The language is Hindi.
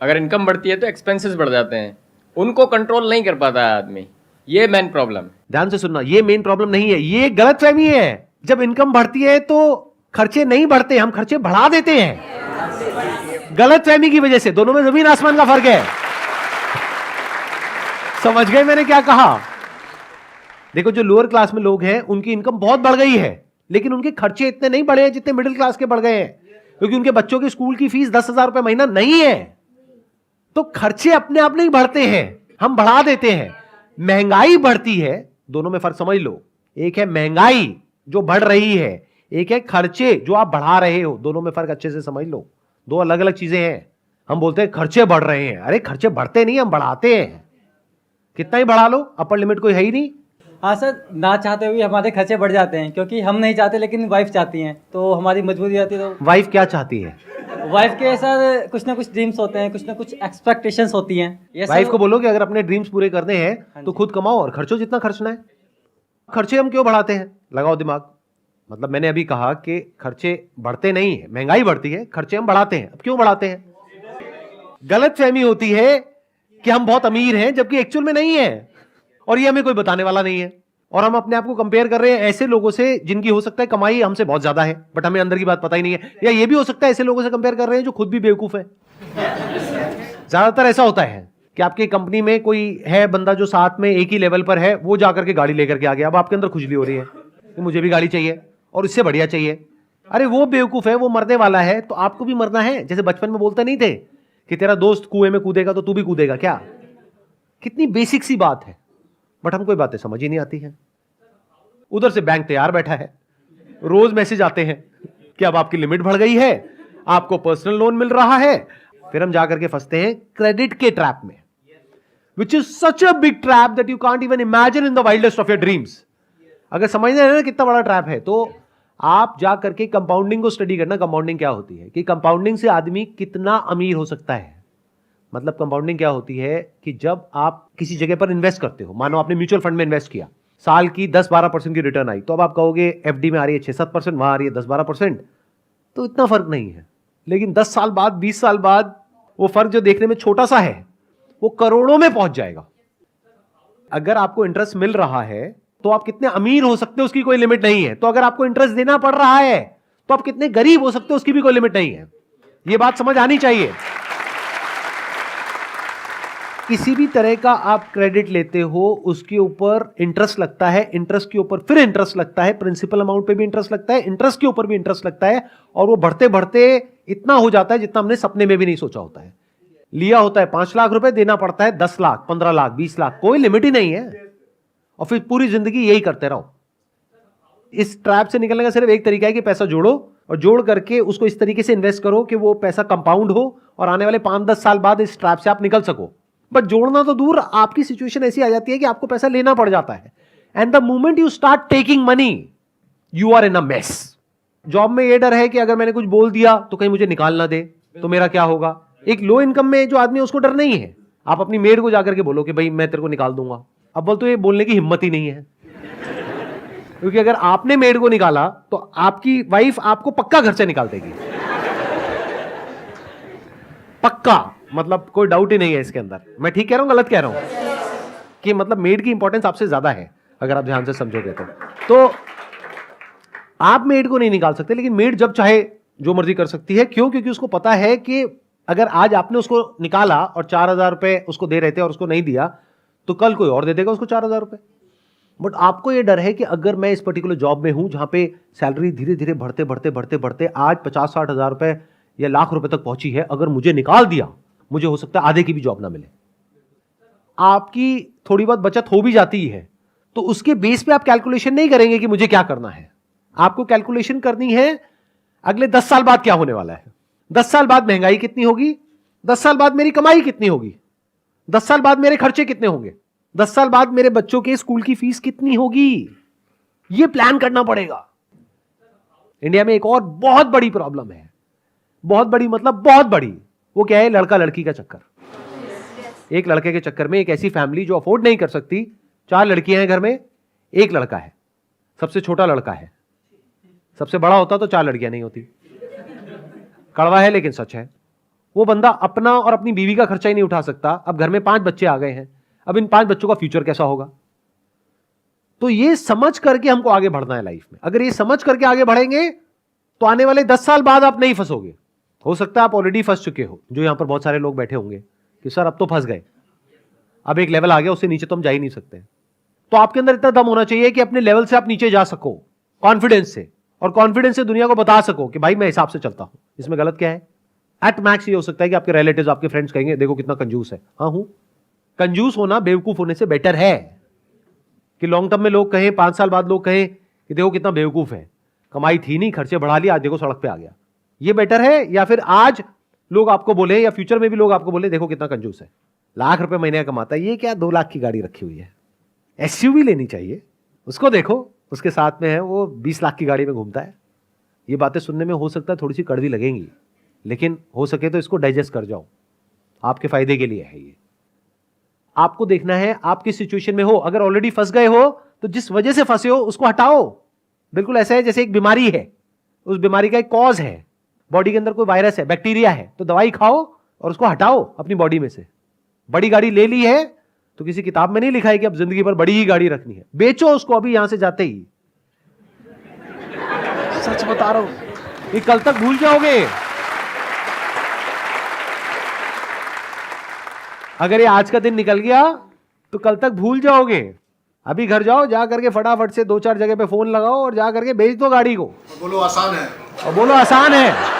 अगर इनकम बढ़ती है तो एक्सपेंसेस बढ़ जाते हैं, उनको कंट्रोल नहीं कर पाता है आदमी। ये मेन प्रॉब्लम। ध्यान से सुनना, ये मेन प्रॉब्लम नहीं है, ये गलतफहमी है। जब इनकम बढ़ती है तो खर्चे नहीं बढ़ते, हम खर्चे बढ़ा देते हैं गलतफहमी की वजह से। दोनों में जमीन आसमान का फर्क है। समझ गए मैंने क्या कहा? देखो, जो लोअर क्लास में लोग हैं उनकी इनकम बहुत बढ़ गई है, लेकिन उनके खर्चे इतने नहीं बढ़े हैं जितने मिडिल क्लास के बढ़ गए हैं, क्योंकि उनके बच्चों की स्कूल की फीस 10,000 रुपए महीना नहीं है। तो खर्चे अपने आप नहीं बढ़ते हैं, हम बढ़ा देते हैं। महंगाई बढ़ती है, दोनों में फर्क समझ लो। एक है महंगाई जो बढ़ रही है, एक है खर्चे जो आप बढ़ा रहे हो। दोनों में फर्क अच्छे से समझ लो, दो अलग अलग चीजें हैं। हम बोलते हैं खर्चे बढ़ रहे हैं, अरे खर्चे बढ़ते नहीं, हम बढ़ाते हैं। कितना ही बढ़ा लो, अपर लिमिट कोई है ही नहीं। हाँ सर, ना चाहते हुए हमारे खर्चे बढ़ जाते हैं, क्योंकि हम नहीं चाहते लेकिन वाइफ चाहती हैं, तो हमारी मजबूरी आती है। तो वाइफ क्या चाहती है? वाइफ के सर कुछ ना कुछ ड्रीम्स होते हैं, कुछ ना कुछ एक्सपेक्टेशंस होती हैं। ये वाइफ को बोलो कि अगर अपने ड्रीम्स पूरे करने हैं तो खुद कमाओ और खर्चो जितना खर्चना है। खर्चे हम क्यों बढ़ाते हैं? लगाओ दिमाग। मतलब मैंने अभी कहा कि खर्चे बढ़ते नहीं है, महंगाई बढ़ती है, खर्चे हम बढ़ाते हैं। अब क्यों बढ़ाते हैं? गलतफहमी होती है कि हम बहुत अमीर हैं, जबकि एक्चुअल में नहीं है, और ये हमें कोई बताने वाला नहीं है। और हम अपने आप को कंपेयर कर रहे हैं ऐसे लोगों से जिनकी हो सकता है कमाई हमसे बहुत ज्यादा है, बट हमें अंदर की बात पता ही नहीं है। या ये भी हो सकता है ऐसे लोगों से कंपेयर कर रहे हैं जो खुद भी बेवकूफ है। ज्यादातर ऐसा होता है कि आपकी कंपनी में कोई है बंदा जो साथ में एक ही लेवल पर है, वो जाकर के गाड़ी लेकर के आ गया। अब आपके अंदर खुजली हो रही है कि मुझे भी गाड़ी चाहिए और इससे बढ़िया चाहिए। अरे वो बेवकूफ है, वो मरने वाला है, तो आपको भी मरना है। जैसे बचपन में बोलते नहीं थे कि तेरा दोस्त कुएं में कूदेगा तो तू भी कूदेगा क्या? कितनी बेसिक सी बात है, बट हमको ये बातें समझ ही नहीं आती हैं। उधर से बैंक तैयार बैठा है, रोज मैसेज आते हैं कि अब आपकी लिमिट बढ़ गई है, आपको पर्सनल लोन मिल रहा है। फिर हम जाकर के फंसते हैं क्रेडिट के ट्रैप में, which is such a big trap that you can't even imagine in the wildest of your dreams. अगर समझना है ना कितना बड़ा ट्रैप है, तो आप जाकर के कंपाउंडिंग को स्टडी करना। कंपाउंडिंग क्या होती है, कि कंपाउंडिंग से आदमी कितना अमीर हो सकता है। मतलब कंपाउंडिंग क्या होती है कि जब आप किसी जगह पर इन्वेस्ट करते हो, मानो आपने म्यूचुअल फंड में इन्वेस्ट किया, साल की 10-12% की रिटर्न आई, तो अब आप कहोगे एफडी में आ रही है 6-7%, वहां आ रही है 10-12%, तो इतना फर्क नहीं है। लेकिन 10 साल बाद, 20 साल बाद वो फर्क जो देखने में छोटा सा है, वो करोड़ों में पहुंच जाएगा। अगर आपको इंटरेस्ट मिल रहा है तो आप कितने अमीर हो सकते हो उसकी कोई लिमिट नहीं है। तो अगर आपको इंटरेस्ट देना पड़ रहा है तो आप कितने गरीब हो सकते हो उसकी भी कोई लिमिट नहीं है। यह बात समझ आनी चाहिए। किसी भी तरह का आप क्रेडिट लेते हो, उसके ऊपर इंटरेस्ट लगता है, इंटरेस्ट के ऊपर फिर इंटरेस्ट लगता है, प्रिंसिपल अमाउंट पे भी इंटरेस्ट लगता है, इंटरेस्ट के ऊपर भी इंटरेस्ट लगता है, और वो बढ़ते बढ़ते इतना हो जाता है जितना हमने सपने में भी नहीं सोचा होता है। लिया होता है 5 लाख रुपए, देना पड़ता है 10 लाख, 15 लाख, 20 लाख, कोई लिमिट ही नहीं है, और फिर पूरी जिंदगी यही करते रहो। इस ट्रैप से निकलने का सिर्फ एक तरीका है कि पैसा जोड़ो, और जोड़ करके उसको इस तरीके से इन्वेस्ट करो कि वो पैसा कंपाउंड हो, और आने वाले 5-10 साल बाद इस ट्रैप से आप निकल सको। बट जोड़ना तो दूर, आपकी सिचुएशन ऐसी आ जाती है कि आपको पैसा लेना पड़ जाता है, and the moment you start taking money you are in a mess. Job में ये डर है कि अगर मैंने कुछ बोल दिया तो कहीं मुझे निकाल ना दे, तो मेरा क्या होगा। एक लो इनकम में जो आदमी है उसको डर नहीं है। आप अपनी मेड को जाकर के बोलो कि भाई मैं तेरे को निकाल दूंगा, अब बोल तो ये बोलने की हिम्मत ही नहीं है, क्योंकि अगर आपने मेड को निकाला तो आपकी वाइफ आपको पक्का घर से निकाल देगी, पक्का। मतलब कोई डाउट ही नहीं है इसके अंदर। मैं ठीक कह रहा हूं, गलत कह रहा हूं? कि मतलब मेड की इंपॉर्टेंस आपसे ज्यादा है अगर आप ध्यान से समझोगे तो आप मेड को नहीं निकाल सकते, लेकिन मेड जब चाहे जो मर्जी कर सकती है। क्यों? क्योंकि उसको पता है कि अगर आज आपने उसको निकाला और 4,000 रुपए उसको दे रहे थे और उसको नहीं दिया, तो कल कोई और दे देगा उसको 4,000 रुपए। बट आपको यह डर है कि अगर मैं इस पर्टिकुलर जॉब में हूं जहां पे सैलरी धीरे धीरे बढ़ते बढ़ते बढ़ते बढ़ते आज 50-60 हजार रुपए या लाख रुपए तक पहुंची है, अगर मुझे निकाल दिया, मुझे हो सकता है आधे की भी जॉब ना मिले। आपकी थोड़ी बहुत बचत हो भी जाती है, तो उसके बेस पे आप कैलकुलेशन नहीं करेंगे कि मुझे क्या करना है। आपको कैलकुलेशन करनी है अगले 10 साल बाद क्या होने वाला है, 10 साल बाद महंगाई कितनी होगी, 10 साल बाद मेरी कमाई कितनी होगी, 10 साल बाद मेरे खर्चे कितने होंगे, 10 साल बाद मेरे बच्चों के स्कूल की फीस कितनी होगी। यह प्लान करना पड़ेगा। इंडिया में एक और बहुत बड़ी प्रॉब्लम है, बहुत बड़ी मतलब बहुत बड़ी। वो क्या है? लड़का लड़की का चक्कर। एक लड़के के चक्कर में एक ऐसी फैमिली जो अफोर्ड नहीं कर सकती, 4 लड़कियां हैं घर में, एक लड़का है, सबसे छोटा लड़का है। सबसे बड़ा होता तो 4 लड़कियां नहीं होती। कड़वा है लेकिन सच है। वो बंदा अपना और अपनी बीवी का खर्चा ही नहीं उठा सकता। अब घर में 5 बच्चे आ गए हैं, अब इन 5 बच्चों का फ्यूचर कैसा होगा? तो ये समझ करके हमको आगे बढ़ना है लाइफ में। अगर ये समझ करके आगे बढ़ेंगे तो आने वाले 10 साल बाद आप नहीं फंसोगे। हो सकता है आप ऑलरेडी फंस चुके हो, जो यहां पर बहुत सारे लोग बैठे होंगे कि सर अब तो फंस गए, अब एक लेवल आ गया, उससे नीचे तो हम जा ही नहीं सकते। तो आपके अंदर इतना दम होना चाहिए कि अपने लेवल से आप नीचे जा सको कॉन्फिडेंस से, और कॉन्फिडेंस से दुनिया को बता सको कि भाई मैं हिसाब से चलता हूं, इसमें गलत क्या है। एट मैक्स ये हो सकता है कि आपके रिलेटिव्स, आपके फ्रेंड्स कहेंगे देखो कितना कंजूस है। हाँ हूं, कंजूस होना बेवकूफ होने से बेटर है कि लॉन्ग टर्म में लोग कहें, 5 साल बाद लोग कहें कि देखो कितना बेवकूफ है, कमाई थी नहीं, खर्चे बढ़ा लिया, आज देखो सड़क पे आ गया। ये बेटर है, या फिर आज लोग आपको बोले या फ्यूचर में भी लोग आपको बोले देखो कितना कंजूस है, लाख रुपए महीने का कमाता है, ये क्या 2 लाख की गाड़ी रखी हुई है। एसयूवी लेनी चाहिए, उसको देखो, उसके साथ में है वो 20 लाख की गाड़ी में घूमता है। ये बातें सुनने में हो सकता है थोड़ी सी कड़वी लगेंगी, लेकिन हो सके तो इसको डाइजेस्ट कर जाओ, आपके फायदे के लिए है ये। आपको देखना है आप किस सिचुएशन में हो। अगर ऑलरेडी फंस गए हो तो जिस वजह से फंसे हो उसको हटाओ। बिल्कुल ऐसा है जैसे एक बीमारी है, उस बीमारी का एक कॉज है, बॉडी के अंदर कोई वायरस है, बैक्टीरिया है, तो दवाई खाओ और उसको हटाओ अपनी बॉडी में से। बड़ी गाड़ी ले ली है तो किसी किताब में नहीं लिखा है कि अब जिंदगी भर बड़ी ही गाड़ी रखनी है, बेचो उसको अभी यहां से जाते ही। सच बता रहा हूं, ये कल तक भूल जाओगे। अगर ये आज का दिन निकल गया तो कल तक भूल जाओगे। अभी घर जाओ, जा करके फटाफट से 2-4 जगह पे फोन लगाओ और जा करके बेच दो गाड़ी को, बोलो आसान है। और बोलो आसान है।